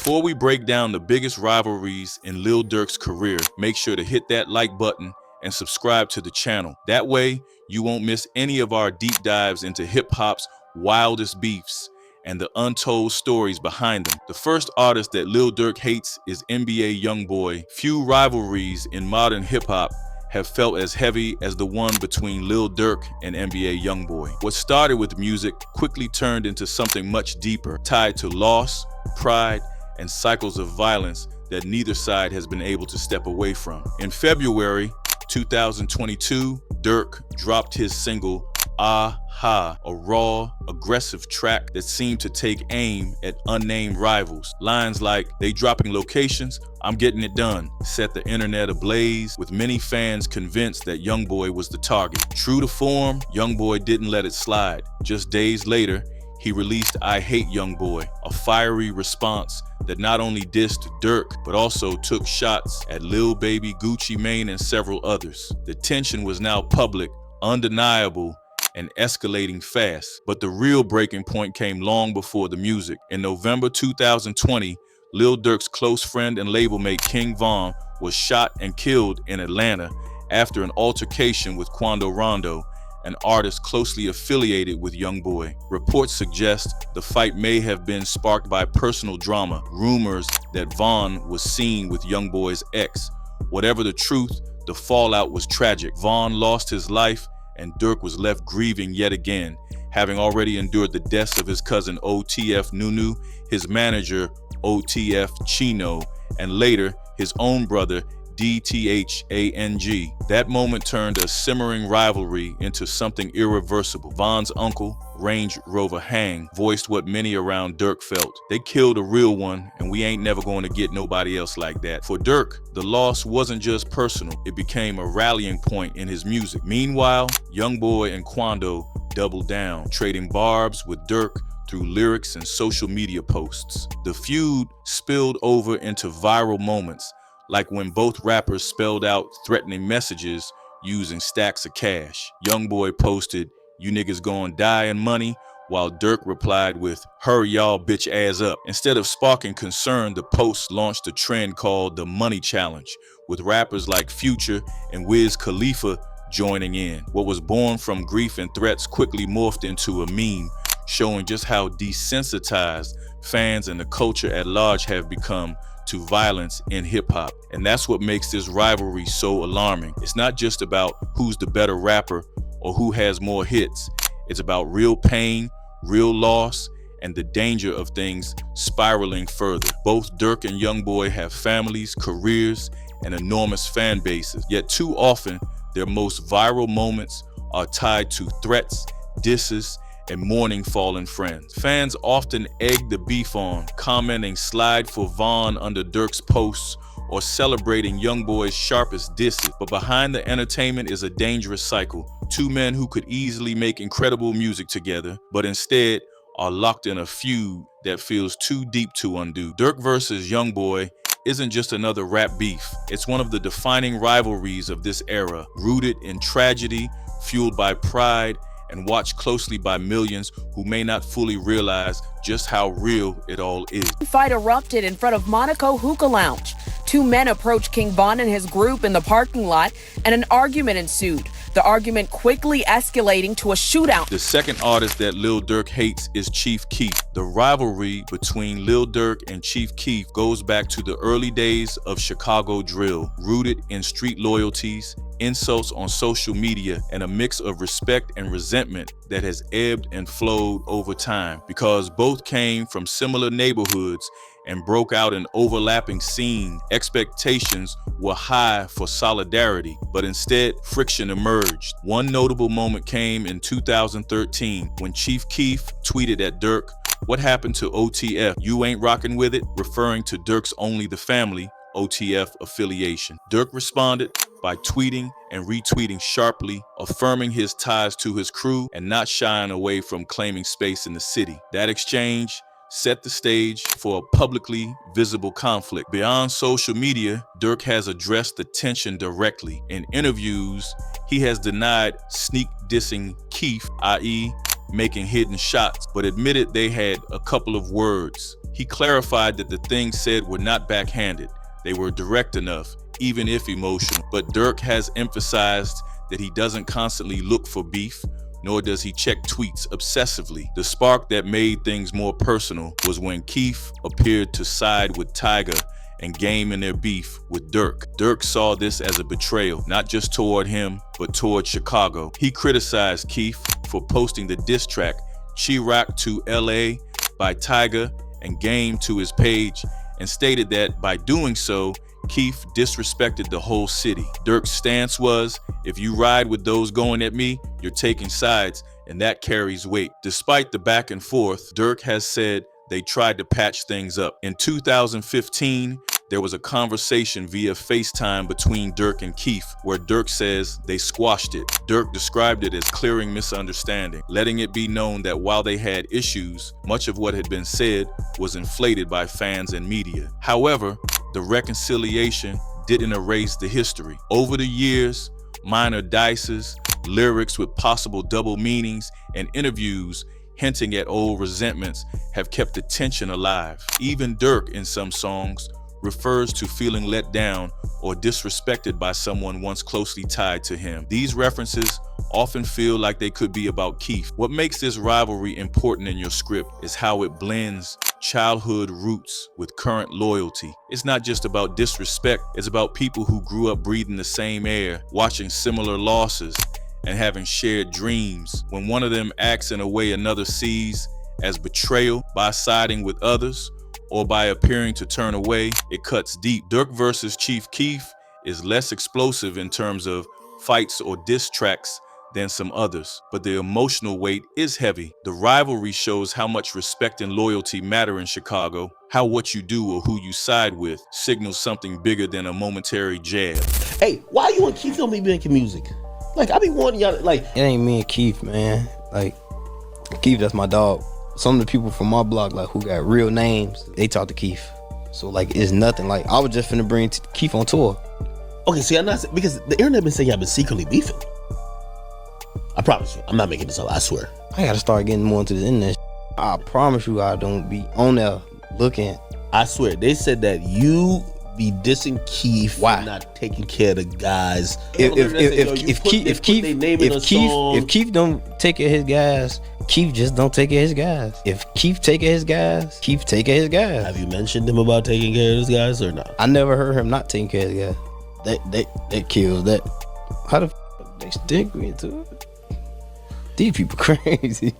Before we break down the biggest rivalries in Lil Durk's career, make sure to hit that like button and subscribe to the channel. That way, you won't miss any of our deep dives into hip-hop's wildest beefs and the untold stories behind them. The first artist that Lil Durk hates is NBA YoungBoy. Few rivalries in modern hip-hop have felt as heavy as the one between Lil Durk and NBA YoungBoy. What started with music quickly turned into something much deeper, tied to loss, pride, and cycles of violence that neither side has been able to step away from. In February 2022, Durk dropped his single Aha, a raw, aggressive track that seemed to take aim at unnamed rivals. Lines like, "They dropping locations, I'm getting it done," set the internet ablaze, with many fans convinced that YoungBoy was the target. True to form, YoungBoy didn't let it slide. Just days later, he released I Hate YoungBoy, a fiery response that not only dissed Durk, but also took shots at Lil Baby, Gucci Mane, and several others. The tension was now public, undeniable, and escalating fast. But the real breaking point came long before the music. In November 2020, Lil Durk's close friend and label mate King Von was shot and killed in Atlanta after an altercation with Quando Rondo, an artist closely affiliated with YoungBoy. Reports suggest the fight may have been sparked by personal drama, rumors that Von was seen with YoungBoy's ex. Whatever the truth, the fallout was tragic. Von lost his life, and Durk was left grieving yet again, having already endured the deaths of his cousin OTF Nunu, his manager OTF Chino, and later his own brother DTHANG. That moment turned a simmering rivalry into something irreversible. Von's uncle, Range Rover Hang, voiced what many around Durk felt. "They killed a real one, and we ain't never going to get nobody else like that." For Durk, the loss wasn't just personal, it became a rallying point in his music. Meanwhile, YoungBoy and Quando doubled down, trading barbs with Durk through lyrics and social media posts. The feud spilled over into viral moments, like when both rappers spelled out threatening messages using stacks of cash. YoungBoy posted, "You niggas gon' die in money," while Durk replied with, "Hurry y'all bitch ass up." Instead of sparking concern, the post launched a trend called the Money Challenge, with rappers like Future and Wiz Khalifa joining in. What was born from grief and threats quickly morphed into a meme, showing just how desensitized fans and the culture at large have become to violence in hip-hop. And that's what makes this rivalry so alarming. It's not just about who's the better rapper or who has more hits. It's about real pain, real loss, and the danger of things spiraling further. Both Durk and YoungBoy have families, careers, and enormous fan bases, yet too often their most viral moments are tied to threats, disses, and mourning fallen friends. Fans often egg the beef on, commenting "slide for Von" under Durk's posts or celebrating YoungBoy's sharpest disses. But behind the entertainment is a dangerous cycle. Two men who could easily make incredible music together, but instead are locked in a feud that feels too deep to undo. Durk versus YoungBoy isn't just another rap beef. It's one of the defining rivalries of this era, rooted in tragedy, fueled by pride, and watched closely by millions who may not fully realize just how real it all is. Fight erupted in front of Monaco Hookah Lounge. Two men approached King Von and his group in the parking lot, and an argument ensued. The argument quickly escalating to a shootout. The second artist that Lil Durk hates is Chief Keef. The rivalry between Lil Durk and Chief Keef goes back to the early days of Chicago drill, rooted in street loyalties, insults on social media, and a mix of respect and resentment that has ebbed and flowed over time. Because both came from similar neighborhoods and broke out in overlapping scene, expectations were high for solidarity, but instead friction emerged. One notable moment came in 2013 when Chief Keef tweeted at Durk, "What happened to OTF? You ain't rocking with it?" referring to Durk's Only the Family OTF affiliation. Durk responded by tweeting and retweeting sharply, affirming his ties to his crew and not shying away from claiming space in the city. That exchange set the stage for a publicly visible conflict. Beyond social media, Durk has addressed the tension directly. In interviews, he has denied sneak dissing Keef, i.e., making hidden shots, but admitted they had a couple of words. He clarified that the things said were not backhanded. They were direct enough, even if emotional. But Durk has emphasized that he doesn't constantly look for beef, nor does he check tweets obsessively. The spark that made things more personal was when Keith appeared to side with Tyga and Game in their beef with Durk. Durk saw this as a betrayal, not just toward him, but toward Chicago. He criticized Keith for posting the diss track Chirac to LA by Tyga and Game to his page, and stated that by doing so, Keith disrespected the whole city. Durk's stance was, if you ride with those going at me, you're taking sides, and that carries weight. Despite the back and forth, Durk has said they tried to patch things up. In 2015, there was a conversation via FaceTime between Durk and Keith where Durk says they squashed it. Durk described it as clearing misunderstanding, letting it be known that while they had issues, much of what had been said was inflated by fans and media. However, the reconciliation didn't erase the history. Over the years, minor dices, lyrics with possible double meanings, and interviews hinting at old resentments have kept the tension alive. Even Durk, in some songs, refers to feeling let down or disrespected by someone once closely tied to him. These references often feel like they could be about Keith. What makes this rivalry important in your script is how it blends childhood roots with current loyalty. It's not just about disrespect, it's about people who grew up breathing the same air, watching similar losses, and having shared dreams. When one of them acts in a way another sees as betrayal by siding with others, or by appearing to turn away, it cuts deep. Durk versus Chief Keef is less explosive in terms of fights or diss tracks than some others, but the emotional weight is heavy. The rivalry shows how much respect and loyalty matter in Chicago, how what you do or who you side with signals something bigger than a momentary jab. Hey, why you and Keith don't be making music? Like, I be wanting y'all, like... It ain't me and Keith, man. Like, Keith, that's my dog. Some of the people from my block, like, who got real names, they talk to Keith. So, like, it's nothing. Like, I was just finna bring Keith on tour. Okay, see, I'm not... Because the internet been saying y'all been secretly beefing. I promise you. I'm not making this up. I swear. I gotta start getting more into the internet. I promise you I don't be on there looking. I swear. They said that you be dissing Keith. Why? For not taking care of the guys. If Keith don't take care of his guys, Keith just don't take care of his guys. If Keith take care of his guys, Keith take care of his guys. Have you mentioned him about taking care of his guys or not? I never heard him not taking care of his guys. That kills that. How the they stick me into it? These people crazy.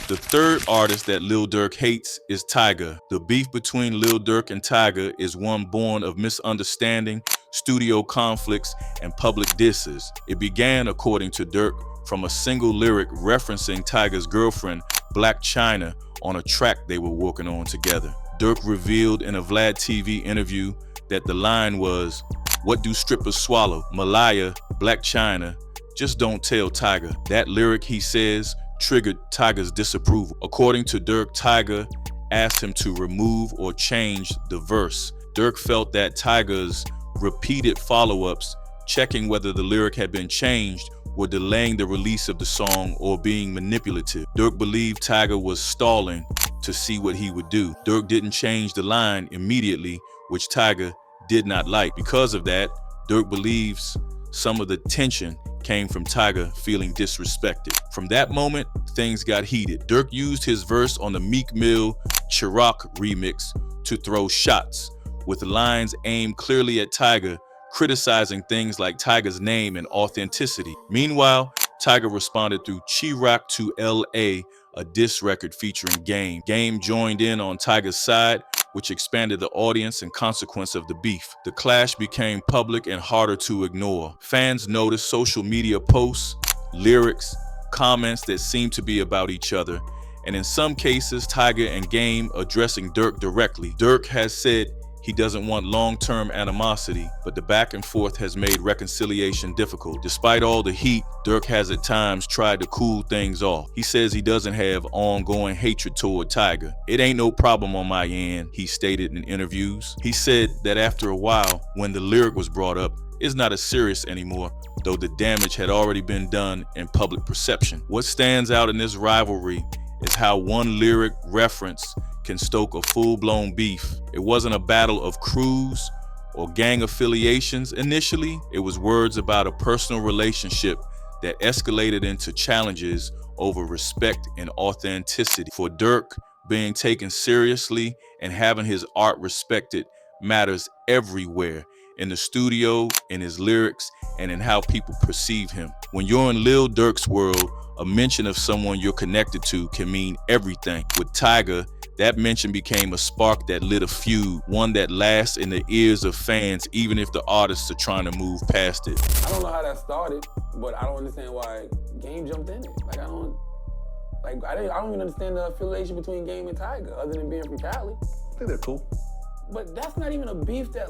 The third artist that Lil Durk hates is Tyga. The beef between Lil Durk and Tyga is one born of misunderstanding, studio conflicts, and public disses. It began, according to Durk, from a single lyric referencing Tyga's girlfriend, Black China, on a track they were working on together. Durk revealed in a Vlad TV interview that the line was, "What do strippers swallow? Malaya, Black China, just don't tell Tyga." That lyric, he says, triggered Tyga's disapproval. According to Durk, Tyga asked him to remove or change the verse. Durk felt that Tyga's repeated follow-ups, checking whether the lyric had been changed, were delaying the release of the song or being manipulative. Durk believed Tyga was stalling to see what he would do. Durk didn't change the line immediately, which Tyga did not like. Because of that, Durk believes some of the tension came from Tyga feeling disrespected. From that moment, things got heated. Durk used his verse on the Meek Mill Chirac remix to throw shots, with lines aimed clearly at Tyga, criticizing things like Tyga's name and authenticity. Meanwhile, Tyga responded through Chirac to LA, a diss record featuring Game. Game joined in on Tyga's side, which expanded the audience and consequence of the beef. The clash became public and harder to ignore. Fans noticed social media posts, lyrics, comments that seemed to be about each other, and in some cases, Tyga and Game addressing Durk directly. Durk has said he doesn't want long-term animosity, but the back and forth has made reconciliation difficult. Despite all the heat, Durk has at times tried to cool things off. He says he doesn't have ongoing hatred toward Tyga. "It ain't no problem on my end," he stated in interviews. He said that after a while, when the lyric was brought up, it's not as serious anymore, though the damage had already been done in public perception. What stands out in this rivalry is how one lyric reference can stoke a full-blown beef. It wasn't a battle of crews or gang affiliations initially. It was words about a personal relationship that escalated into challenges over respect and authenticity. For Durk, being taken seriously and having his art respected matters everywhere, in the studio, in his lyrics, and in how people perceive him. When you're in Lil Durk's world, a mention of someone you're connected to can mean everything. With Tyga, that mention became a spark that lit a feud, one that lasts in the ears of fans even if the artists are trying to move past it. I don't know how that started, but I don't understand why Game jumped in it. I don't even understand the affiliation between Game and Tyga, other than being from Cali. I think they're cool. But that's not even a beef that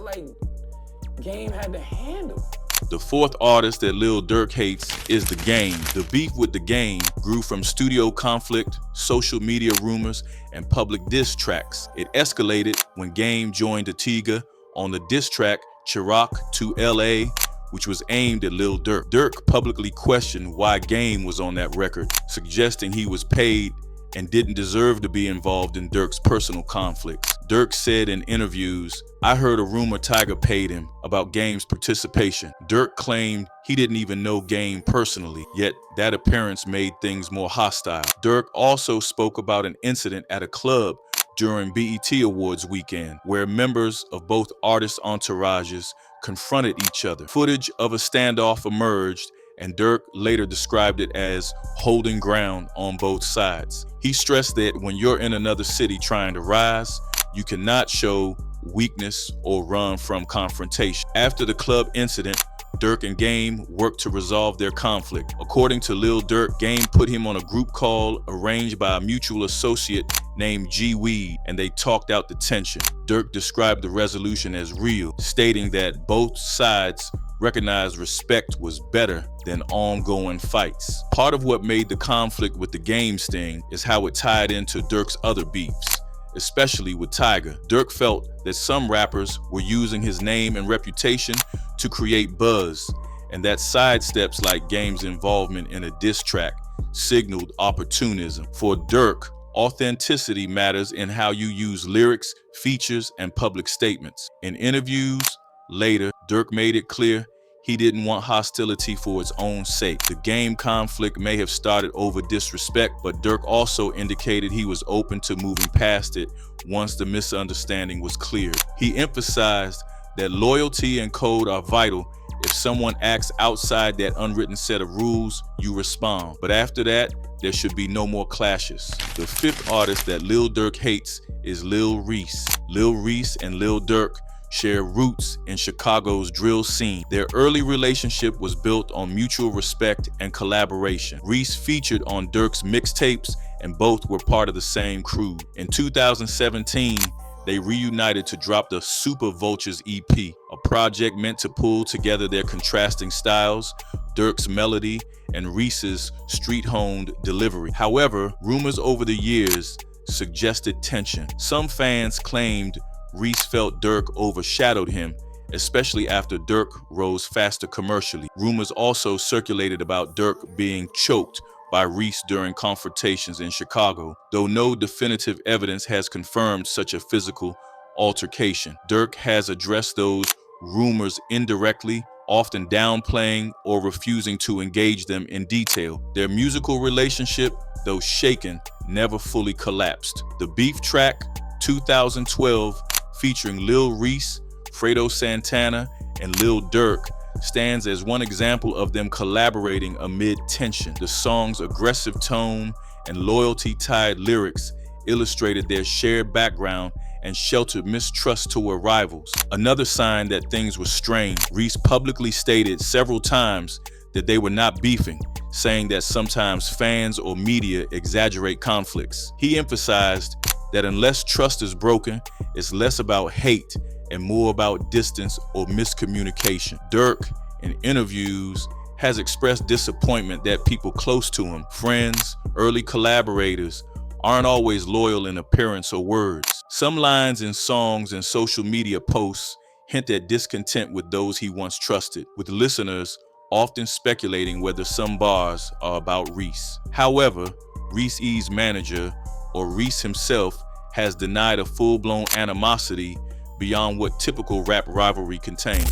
Game had to handle. The fourth artist that Lil Durk hates is The Game. The beef with The Game grew from studio conflict, social media rumors, and public diss tracks. It escalated when Game joined Tyga on the diss track Chirac to LA, which was aimed at Lil Durk. Durk publicly questioned why Game was on that record, suggesting he was paid and didn't deserve to be involved in Durk's personal conflicts. Durk said in interviews, "I heard a rumor Tyga paid him about Game's participation." Durk claimed he didn't even know Game personally, yet that appearance made things more hostile. Durk also spoke about an incident at a club during BET Awards weekend, where members of both artists' entourages confronted each other. Footage of a standoff emerged, and Durk later described it as holding ground on both sides. He stressed that when you're in another city trying to rise, you cannot show weakness or run from confrontation. After the club incident, Durk and Game worked to resolve their conflict. According to Lil Durk, Game put him on a group call arranged by a mutual associate named G Weed, and they talked out the tension. Durk described the resolution as real, stating that both sides recognized respect was better than ongoing fights. Part of what made the conflict with The Game sting is how it tied into Durk's other beefs, especially with Tyga. Durk felt that some rappers were using his name and reputation to create buzz, and that sidesteps like Game's involvement in a diss track signaled opportunism. For Durk, authenticity matters in how you use lyrics, features, and public statements. In interviews later, Durk made it clear he didn't want hostility for its own sake. The Game conflict may have started over disrespect, but Durk also indicated he was open to moving past it once the misunderstanding was cleared. He emphasized that loyalty and code are vital. If someone acts outside that unwritten set of rules, you respond. But after that, there should be no more clashes. The fifth artist that Lil Durk hates is Lil Reese. Lil Reese and Lil Durk share roots in Chicago's drill scene. Their early relationship was built on mutual respect and collaboration. Reese featured on Durk's mixtapes, and both were part of the same crew. In 2017, they reunited to drop the Super Vultures EP, a project meant to pull together their contrasting styles, Durk's melody and Reese's street-honed delivery. However, rumors over the years suggested tension. Some fans claimed Reese felt Durk overshadowed him, especially after Durk rose faster commercially. Rumors also circulated about Durk being choked by Reese during confrontations in Chicago, though no definitive evidence has confirmed such a physical altercation. Durk has addressed those rumors indirectly, often downplaying or refusing to engage them in detail. Their musical relationship, though shaken, never fully collapsed. The beef track 2012, featuring Lil Reese, Fredo Santana, and Lil Durk, stands as one example of them collaborating amid tension. The song's aggressive tone and loyalty-tied lyrics illustrated their shared background and sheltered mistrust toward rivals. Another sign that things were strained, Reese publicly stated several times that they were not beefing, saying that sometimes fans or media exaggerate conflicts. He emphasized that unless trust is broken, it's less about hate and more about distance or miscommunication. Durk, in interviews, has expressed disappointment that people close to him, friends, early collaborators, aren't always loyal in appearance or words. Some lines in songs and social media posts hint at discontent with those he once trusted, with listeners often speculating whether some bars are about Reese. However, Reese E's manager, or Reese himself, has denied a full-blown animosity beyond what typical rap rivalry contains.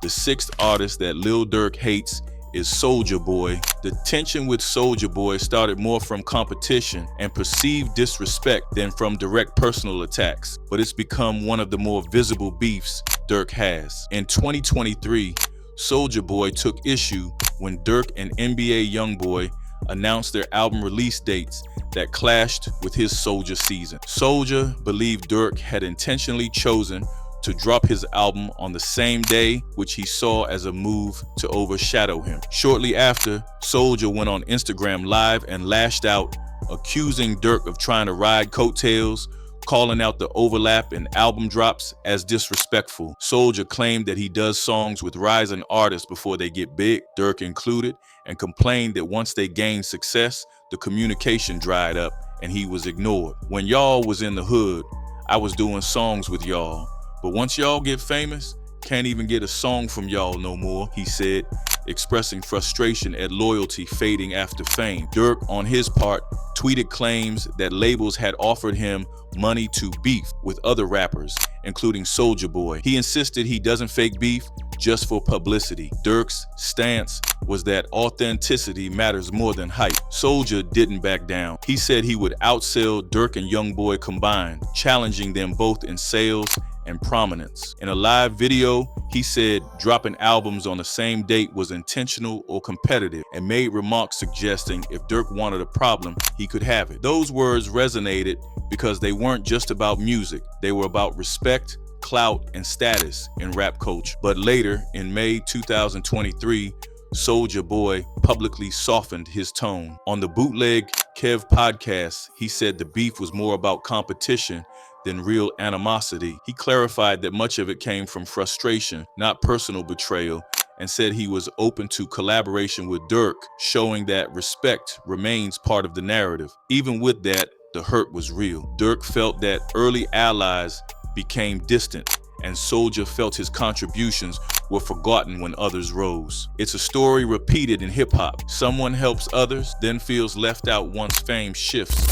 The sixth artist that Lil Durk hates is Soulja Boy. The tension with Soulja Boy started more from competition and perceived disrespect than from direct personal attacks, but it's become one of the more visible beefs Durk has. In 2023, Soulja Boy took issue when Durk and NBA YoungBoy announced their album release dates that clashed with his Soulja season. Soulja believed Durk had intentionally chosen to drop his album on the same day, which he saw as a move to overshadow him. Shortly after, Soulja went on Instagram Live and lashed out, accusing Durk of trying to ride coattails, calling out the overlap in album drops as disrespectful. Soulja claimed that he does songs with rising artists before they get big, Durk included, and complained that once they gained success, the communication dried up and he was ignored. When y'all was in the hood, I was doing songs with y'all. But once y'all get famous, can't even get a song from y'all no more, he said, expressing frustration at loyalty fading after fame. Durk, on his part, tweeted claims that labels had offered him money to beef with other rappers, including Soulja Boy. He insisted he doesn't fake beef just for publicity. Durk's stance was that authenticity matters more than hype. Soulja didn't back down. He said he would outsell Durk and YoungBoy combined, challenging them both in sales and prominence. In a live video, he said dropping albums on the same date was intentional or competitive, and made remarks suggesting if Durk wanted a problem, he could have it. Those words resonated because they weren't just about music. They were about respect, clout, and status in rap culture. But later, in May 2023, Soulja Boy publicly softened his tone. On the Bootleg Kev podcast, he said the beef was more about competition than real animosity. He clarified that much of it came from frustration, not personal betrayal, and said he was open to collaboration with Durk, showing that respect remains part of the narrative. Even with that, the hurt was real. Durk felt that early allies became distant, and Soulja felt his contributions were forgotten when others rose. It's a story repeated in hip-hop. Someone helps others, then feels left out once fame shifts.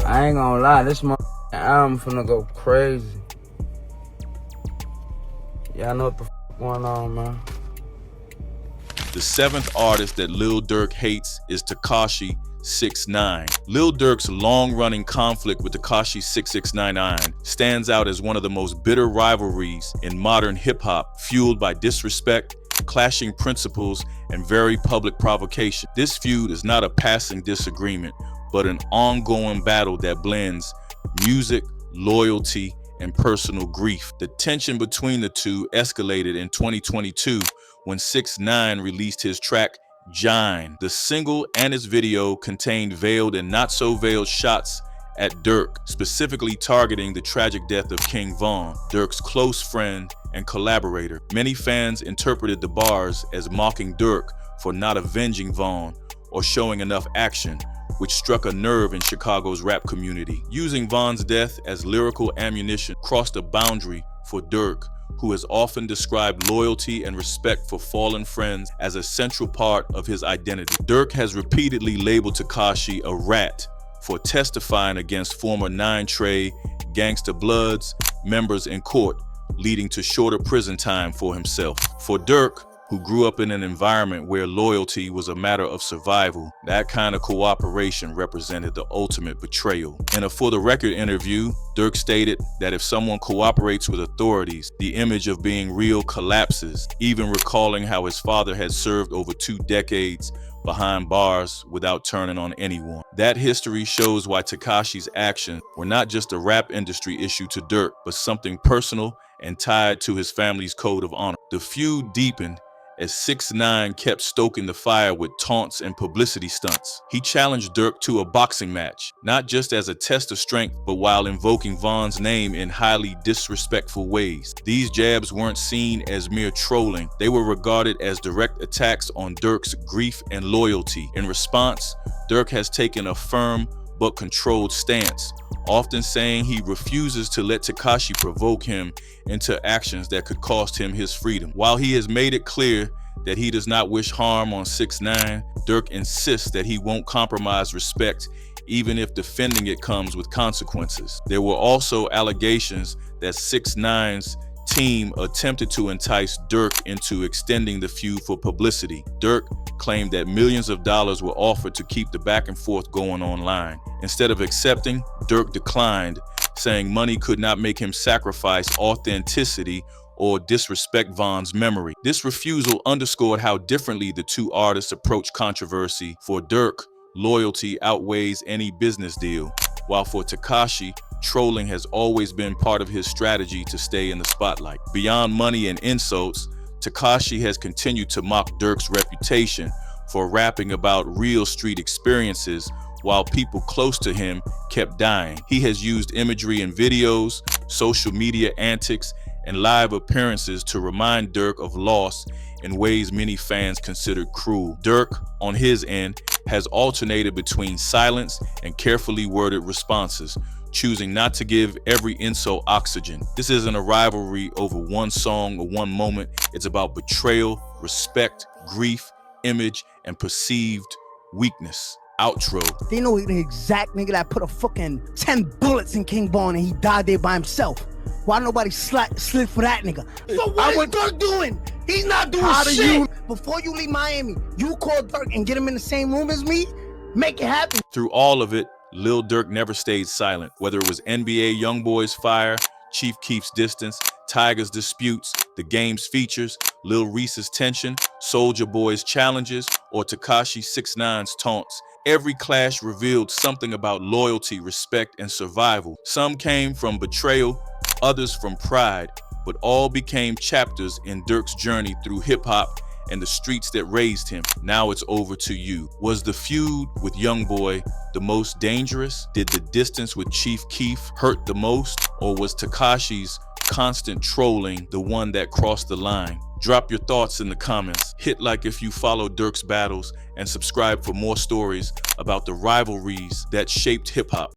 I ain't gonna lie, this album finna go crazy. Y'all know what the f going on, man. The seventh artist that Lil Durk hates is Tekashi 6ix9ine. Lil Durk's long-running conflict with Tekashi 6ix9ine stands out as one of the most bitter rivalries in modern hip-hop, fueled by disrespect, clashing principles, and very public provocation. This feud is not a passing disagreement, but an ongoing battle that blends music, loyalty, and personal grief. The tension between the two escalated in 2022 when 6ix9ine released his track Jine. The single and its video contained veiled and not so veiled shots at Durk, specifically targeting the tragic death of King Von, Durk's close friend and collaborator. Many fans interpreted the bars as mocking Durk for not avenging Von or showing enough action, which struck a nerve in Chicago's rap community. Using Von's death as lyrical ammunition crossed a boundary for Durk, who has often described loyalty and respect for fallen friends as a central part of his identity. Durk has repeatedly labeled Tekashi a rat for testifying against former 9 Trey, Gangsta Bloods, members in court, leading to shorter prison time for himself. For Durk, who grew up in an environment where loyalty was a matter of survival, that kind of cooperation represented the ultimate betrayal. In a For the Record interview, Durk stated that if someone cooperates with authorities, the image of being real collapses, even recalling how his father had served over 2 decades behind bars without turning on anyone. That history shows why Tekashi's actions were not just a rap industry issue to Durk, but something personal and tied to his family's code of honor. The feud deepened as 6ix9ine kept stoking the fire with taunts and publicity stunts. He challenged Durk to a boxing match, not just as a test of strength, but while invoking Von's name in highly disrespectful ways. These jabs weren't seen as mere trolling. They were regarded as direct attacks on Durk's grief and loyalty. In response, Durk has taken a firm but controlled stance, often saying he refuses to let Tekashi provoke him into actions that could cost him his freedom. While he has made it clear that he does not wish harm on 6ix9ine, Durk insists that he won't compromise respect even if defending it comes with consequences. There were also allegations that 6ix9ine's team attempted to entice Durk into extending the feud for publicity. Durk claimed that millions of dollars were offered to keep the back and forth going online. Instead of accepting, Durk declined, saying money could not make him sacrifice authenticity or disrespect Von's memory. This refusal underscored how differently the two artists approach controversy. For Durk, loyalty outweighs any business deal, while for Tekashi, trolling has always been part of his strategy to stay in the spotlight. Beyond money and insults, Tekashi has continued to mock Durk's reputation for rapping about real street experiences while people close to him kept dying. He has used imagery in videos, social media antics, and live appearances to remind Durk of loss in ways many fans considered cruel. Durk, on his end, has alternated between silence and carefully worded responses, choosing not to give every insult oxygen. This isn't a rivalry over one song or one moment. It's about betrayal, respect, grief, image, and perceived weakness. Outro. They know the exact nigga that put a fucking 10 bullets in King Von and he died there by himself. Why nobody slid for that nigga? So what is Durk doing? He's not doing shit. Before you leave Miami, you call Durk and get him in the same room as me? Make it happen. Through all of it, Lil Durk never stayed silent. Whether it was NBA YoungBoy's fire, Chief Keef's distance, Tyga's disputes, The Game's features, Lil Reese's tension, Soulja Boy's challenges, or Tekashi 6ix9ine's taunts, every clash revealed something about loyalty, respect, and survival. Some came from betrayal, others from pride, but all became chapters in Durk's journey through hip-hop and the streets that raised him. Now it's over to you. Was the feud with YoungBoy the most dangerous? Did the distance with Chief Keef hurt the most? Or was Tekashi's constant trolling the one that crossed the line? Drop your thoughts in the comments. Hit like if you follow Durk's battles, and subscribe for more stories about the rivalries that shaped hip-hop.